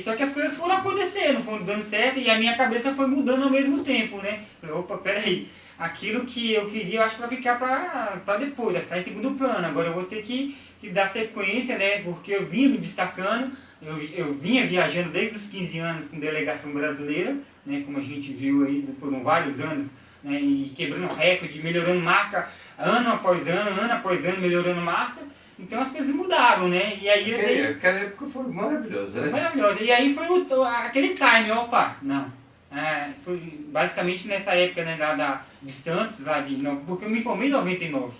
Só que as coisas foram acontecendo, foram dando certo e a minha cabeça foi mudando ao mesmo tempo, né? Falei, opa, peraí, aquilo que eu queria eu acho que vai ficar para depois, vai ficar em segundo plano, agora eu vou ter que dar sequência, né? Porque eu vinha me destacando, eu vinha viajando desde os 15 anos com delegação brasileira, né? Como a gente viu aí, foram vários anos, né? E quebrando recorde, melhorando marca ano após ano, melhorando marca. Então as coisas mudaram, né? E aí aquela época foi maravilhosa, né? Maravilhosa. E aí foi aquele time, foi basicamente nessa época, né, de Santos, porque eu me formei em 99.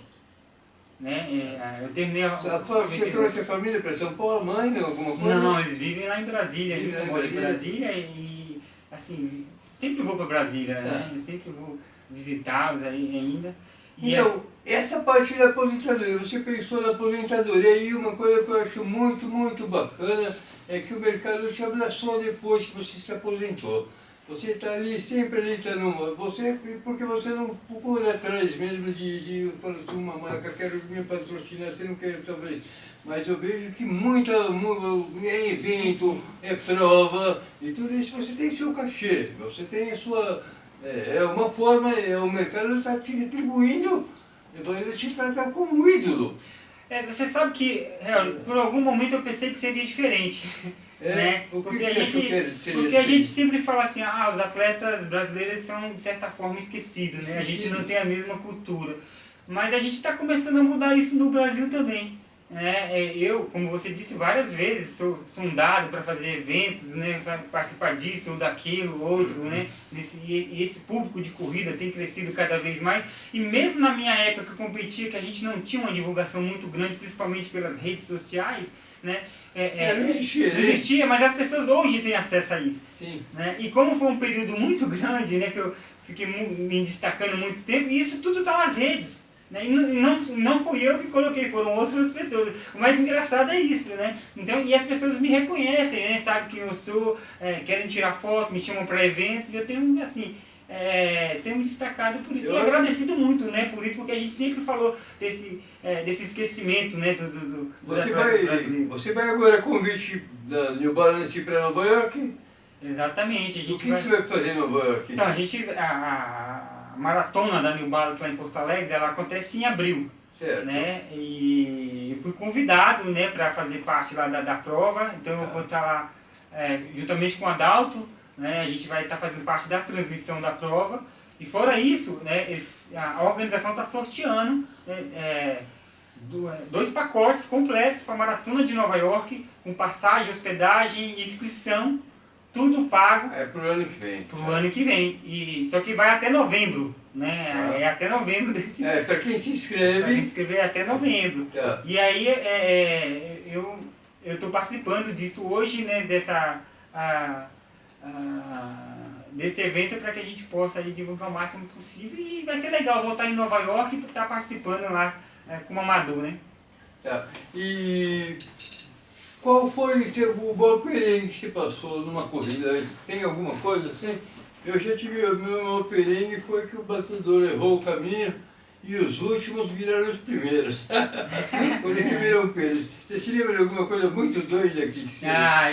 Né? Eu terminei Você trouxe a família para São Paulo, mãe, alguma coisa? Não, eles vivem lá em Brasília, eu moro em Brasília e assim, sempre vou para Brasília, né? Eu sempre vou visitá-los aí ainda. Então, essa parte da aposentadoria, você pensou na aposentadoria e uma coisa que eu acho muito, muito bacana é que o mercado te abraçou depois que você se aposentou. Você está ali, sempre ali, porque você não procura atrás mesmo de uma marca, quero me patrocinar, você não quer talvez. Mas eu vejo que é evento, é prova, e tudo isso você tem seu cachê, você tem a sua... É uma forma, o mercado está te retribuindo, ele te trata como ídolo. Você sabe que, por algum momento eu pensei que seria diferente. Né? Porque a gente sempre fala assim, os atletas brasileiros são de certa forma esquecidos, né? A gente não tem a mesma cultura. Mas a gente está começando a mudar isso no Brasil também. Eu, como você disse várias vezes, sou sondado para fazer eventos, né, para participar disso ou daquilo, outro, né, e esse público de corrida tem crescido cada vez mais. E mesmo na minha época que eu competia, que a gente não tinha uma divulgação muito grande, principalmente pelas redes sociais, né, não existia, mas as pessoas hoje têm acesso a isso. Sim. Né? E como foi um período muito grande, né, que eu fiquei me destacando muito tempo, e isso tudo está nas redes. E não fui eu que coloquei, foram outras pessoas. O mais engraçado é isso, né? Então, e as pessoas me reconhecem, né? Sabem quem eu sou, querem tirar foto, me chamam para eventos, e eu tenho, assim, tenho me destacado por isso. E agradecido muito, né? Por isso, porque a gente sempre falou desse esquecimento, né? Você vai agora a convite da New Balance para Nova York? Exatamente. O que você vai fazer em Nova York? Então, a maratona da New Balance lá em Porto Alegre, ela acontece em abril. Certo. né? E eu fui convidado, né, para fazer parte lá da prova, então eu vou estar lá juntamente com o Adalto, né? A gente vai estar fazendo parte da transmissão da prova. E fora isso, né, a organização está sorteando, né, 2 pacotes completos para a Maratona de Nova York, com passagem, hospedagem, inscrição, tudo pago. É pro ano que vem. Pro ano que vem. Só que vai até novembro, né? É até novembro desse ano. Para quem se Vai inscreve. se inscrever até novembro. Tá. E aí eu estou participando disso hoje, né? Desse evento para que a gente possa aí divulgar o máximo possível. E vai ser legal voltar em Nova York e estar participando lá como amador, né? Tá. E qual foi o maior perrengue que você passou numa corrida? Tem alguma coisa assim? Eu já tive, o meu maior perrengue foi que o bastidor errou o caminho e os últimos viraram os primeiros. Por isso que virou um peso. Você se lembra de alguma coisa muito doida aqui?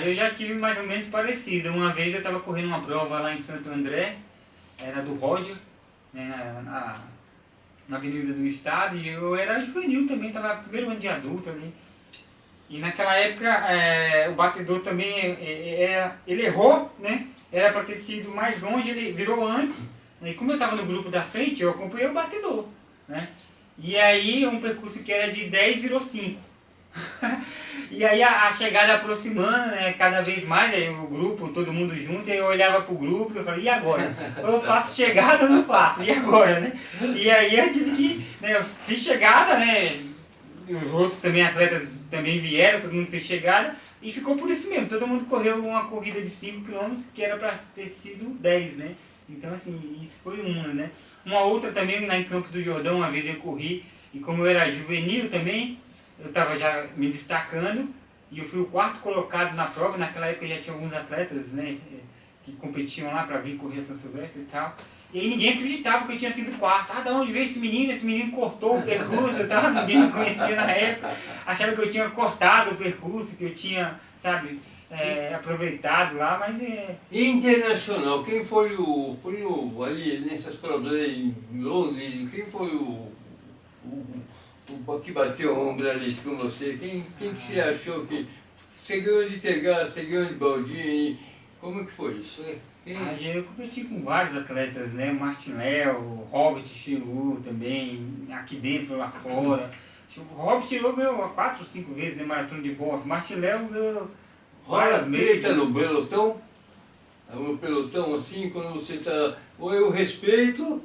Eu já tive mais ou menos parecido. Uma vez eu estava correndo uma prova lá em Santo André, era do Roger, né, na Avenida do Estado, e eu era juvenil também, estava no primeiro ano de adulto ali. E naquela época o batedor também, ele errou, né? Era para ter sido mais longe, ele virou antes. E como eu estava no grupo da frente, eu acompanhei o batedor, né? E aí um percurso que era de 10 virou 5. E aí a chegada aproximando, né, cada vez mais, aí o grupo, todo mundo junto, aí eu olhava pro grupo e eu falei, e agora? Eu faço chegada ou não faço? E agora, né? E aí eu tive que, né, eu fiz chegada, né? E os outros também, atletas também vieram, todo mundo fez chegada, e ficou por isso mesmo, todo mundo correu uma corrida de 5 km que era para ter sido 10, né? Então assim, isso foi uma, né? Uma outra também, lá em Campos do Jordão, uma vez eu corri, e como eu era juvenil também, eu estava já me destacando, e eu fui o 4º colocado na prova. Naquela época já tinha alguns atletas, né, que competiam lá para vir correr a São Silvestre e tal. E aí ninguém acreditava que eu tinha sido 4º. De onde veio esse menino? Esse menino cortou o percurso e tal. Ninguém me conhecia na época. Achava que eu tinha cortado o percurso, que eu tinha, sabe, aproveitado lá, mas Internacional, quem foi ali nessas provas aí em Londres, quem foi o que bateu o ombro ali com você? Quem que você achou que... Você ganhou de Tergal, você ganhou de Baldini, como que foi isso? eu competi com vários atletas, né? Martin Léo, Robert Chiru também, aqui dentro, lá fora. O Robert Chiru ganhou 4 ou 5 vezes, né? Maratona de boxe. Martin Léo ganhou várias vezes. Treta no pelotão? No pelotão assim, quando você está... Ou eu respeito...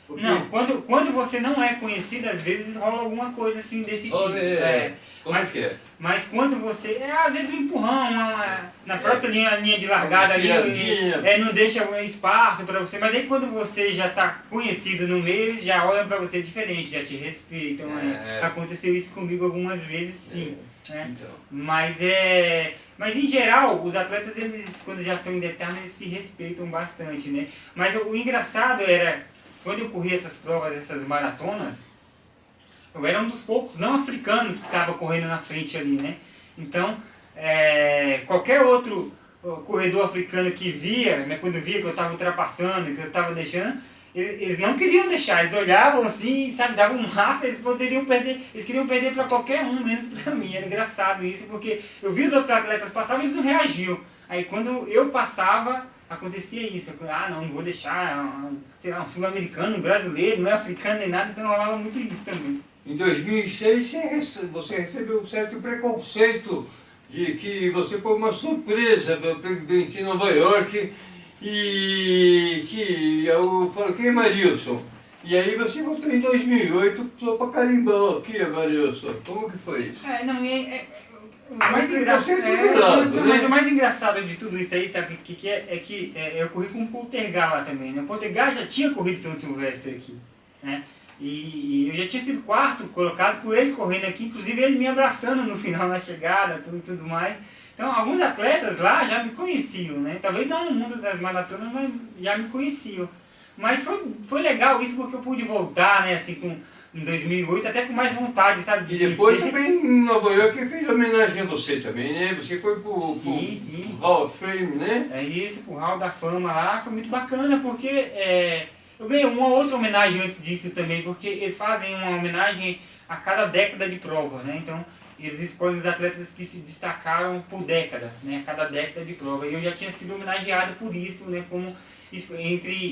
Porque... Não, quando você não é conhecido, às vezes rola alguma coisa assim desse tipo. Como é que é? Mas quando você, às vezes um empurrão, na própria linha de largada ali, não deixa espaço para você, mas aí quando você já está conhecido no meio, eles já olham para você diferente, já te respeitam. Aconteceu isso comigo algumas vezes, sim. Né? Então. Mas em geral, os atletas, eles, quando já estão em detalhe, eles se respeitam bastante, né? Mas o engraçado era, quando eu corri essas provas, essas maratonas, eu era um dos poucos não africanos que estava correndo na frente ali, né? Então, qualquer outro corredor africano que via, né, quando via que eu estava ultrapassando, que eu estava deixando, eles não queriam deixar, eles olhavam assim, sabe, davam um rastro, eles queriam perder para qualquer um, menos para mim. Era engraçado isso, porque eu vi os outros atletas passarem e eles não reagiam. Aí quando eu passava, acontecia isso. Não vou deixar, sei lá, um sul-americano, um brasileiro, não é africano nem nada, então rolava muito isso também. Em 2006 você recebeu um certo preconceito de que você foi uma surpresa para vencer em Nova York e que eu falo, quem é Marilson? E aí você voltou em 2008 só para carimbar aqui a Marilson. Como que foi isso? Mas o mais engraçado de tudo isso aí, sabe o que é? É que eu corri com o Poltergar lá também, né? O Poltergar já tinha corrido São Silvestre aqui, né? E eu já tinha sido 4º colocado com ele correndo aqui, inclusive ele me abraçando no final na chegada, tudo mais. Então alguns atletas lá já me conheciam, né? Talvez não no mundo das maratonas, mas já me conheciam. Mas foi legal isso porque eu pude voltar, né? Assim, em 2008, até com mais vontade, sabe? E depois também em Nova York fez homenagem a você também, né? Você foi pro Hall of Fame, né? É isso, pro Hall da Fama lá, foi muito bacana, porque eu ganhei uma outra homenagem antes disso também, porque eles fazem uma homenagem a cada década de prova, né? Então, eles escolhem os atletas que se destacaram por década, né? A cada década de prova. E eu já tinha sido homenageado por isso, né? Como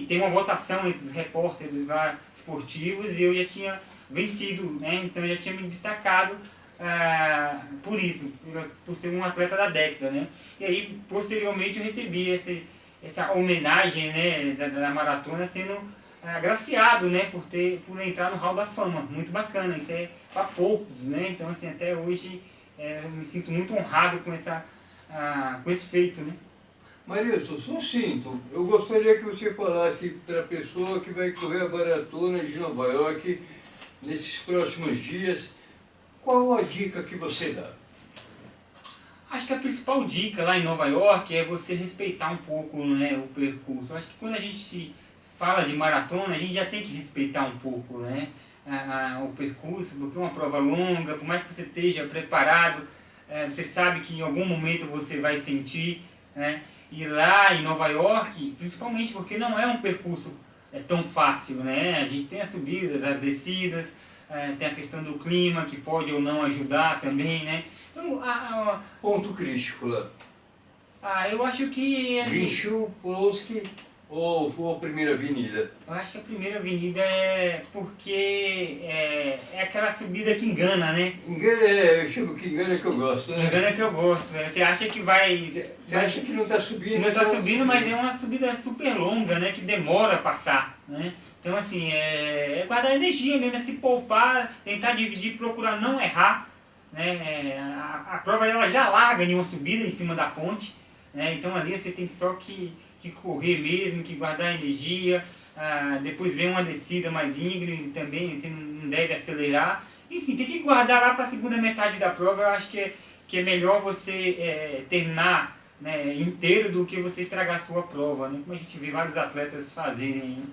tem uma votação entre os repórteres lá esportivos e eu já tinha vencido, né? Então eu já tinha me destacado por isso, por ser um atleta da década, né? E aí, posteriormente, eu recebi essa homenagem, né, da maratona, sendo agraciado, né, por entrar no Hall da Fama. Muito bacana, isso é para poucos, né? Então, assim, até hoje eu me sinto muito honrado com esse feito, né? Marilson, sucinto, eu gostaria que você falasse para a pessoa que vai correr a maratona de Nova York nesses próximos dias, qual a dica que você dá? Acho que a principal dica lá em Nova York é você respeitar um pouco, né, o percurso. Acho que quando a gente fala de maratona, a gente já tem que respeitar um pouco, né, o percurso, porque é uma prova longa, por mais que você esteja preparado, você sabe que em algum momento você vai sentir, né, e lá em Nova York, principalmente porque não é um percurso tão fácil, né, a gente tem as subidas, as descidas, tem a questão do clima, que pode ou não ajudar também, né? Então, Ponto crítico lá. eu acho que... Vinchu, Polski ou a primeira avenida? Eu acho que a primeira avenida é porque é aquela subida que engana, né? Engana, eu chamo que engana que eu gosto, né? Engana que eu gosto, né? Você acha que vai... Você acha que não está subindo? Não está subindo, mas é uma subida super longa, né? Que demora a passar, né? Então, assim, é guardar energia mesmo, é se poupar, tentar dividir, procurar não errar, né? A prova ela já larga em uma subida em cima da ponte, né? Então ali você tem só que correr mesmo, que guardar energia, depois vem uma descida mais íngreme também, você não deve acelerar. Enfim, tem que guardar lá para a segunda metade da prova. Eu acho que é melhor você terminar, né, inteiro do que você estragar a sua prova, né? Como a gente vê vários atletas fazerem.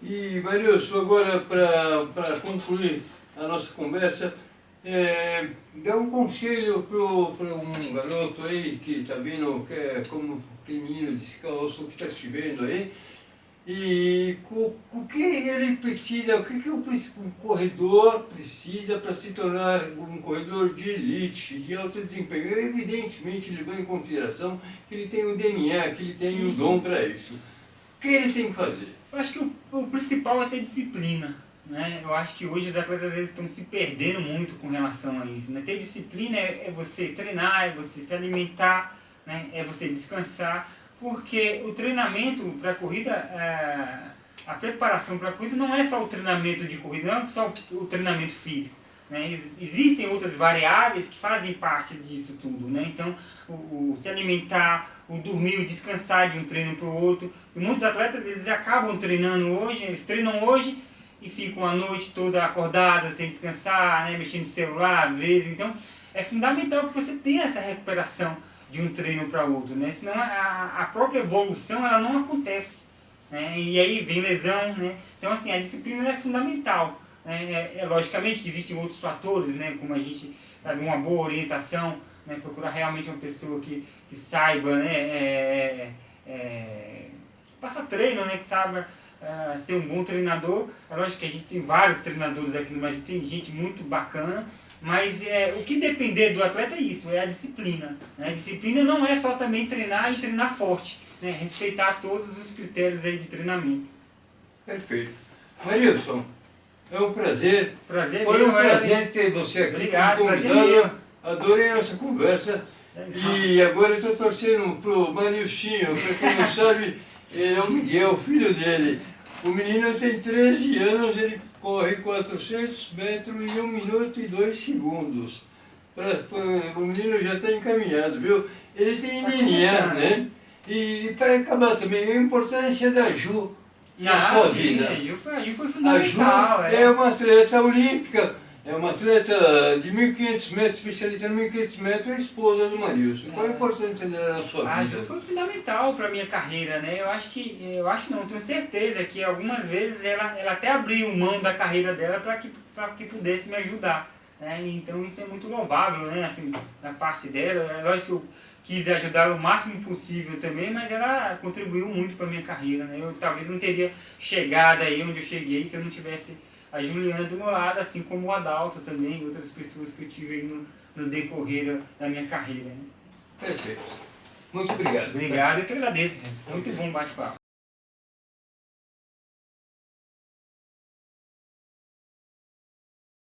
E, Marilson, agora para concluir a nossa conversa, dá um conselho para um garoto aí que está vindo, que é como tem menino descalço que está se vendo aí, e o que ele precisa, o que um corredor precisa para se tornar um corredor de elite, de alto desempenho, evidentemente levando em consideração que ele tem um DNA, que ele tem um dom para isso. O que ele tem que fazer? Eu acho que o principal é ter disciplina, né? Eu acho que hoje os atletas eles estão se perdendo muito com relação a isso, né? Ter disciplina é você treinar, é você se alimentar, né? É você descansar, porque o treinamento para a corrida, a preparação para a corrida não é só o treinamento de corrida, não é só o treinamento físico, né? Existem outras variáveis que fazem parte disso tudo, né? Então, o se alimentar, o dormir, o descansar de um treino para o outro. E muitos atletas eles acabam treinando hoje, eles treinam hoje e ficam a noite toda acordados, sem descansar, né? Mexendo no celular às vezes. Então, é fundamental que você tenha essa recuperação de um treino para outro, né? Senão a própria evolução ela não acontece, né? E aí vem lesão, né? Então, assim, a disciplina é fundamental. Logicamente que existem outros fatores, né, como a gente sabe, uma boa orientação, né, procurar realmente uma pessoa que saiba, né, passar treino, né, que saiba ser um bom treinador. É lógico que a gente tem vários treinadores aqui no Brasil, tem gente muito bacana, mas o que depender do atleta é isso, é a disciplina, né? A disciplina não é só também treinar e treinar forte, né, respeitar todos os critérios aí de treinamento. Perfeito. Marilson, é um prazer. Foi um prazer ter você aqui. Obrigado, como convidado. Adorei a nossa conversa. E agora eu estou torcendo para o Marilcinho. Para quem não sabe, é o Miguel, filho dele. O menino tem 13 anos, ele corre 400 metros em 1 minuto e 2 segundos. O menino já está encaminhado, viu? Ele tem DNA, né? E para acabar também, a importância da Ju na sua vida. A Ju foi fundamental. A Ju é uma atleta olímpica, é uma atleta de 1.500 metros, especialista em 1.500 metros, a esposa do Marilson. Qual a importância dela na sua vida? A Ju foi fundamental para a minha carreira, né? Eu tenho certeza que algumas vezes ela até abriu mão da carreira dela para que pudesse me ajudar, né? Então isso é muito louvável, né? Assim, da parte dela. É lógico que eu quis ajudá-la o máximo possível também, mas ela contribuiu muito para a minha carreira, né? Eu talvez não teria chegado aí onde eu cheguei se eu não tivesse a Juliana do meu lado, assim como o Adalto também, outras pessoas que eu tive aí no decorrer da minha carreira. Né? Perfeito. Muito obrigado. Obrigado, eu que agradeço. Muito bom o bate-papo.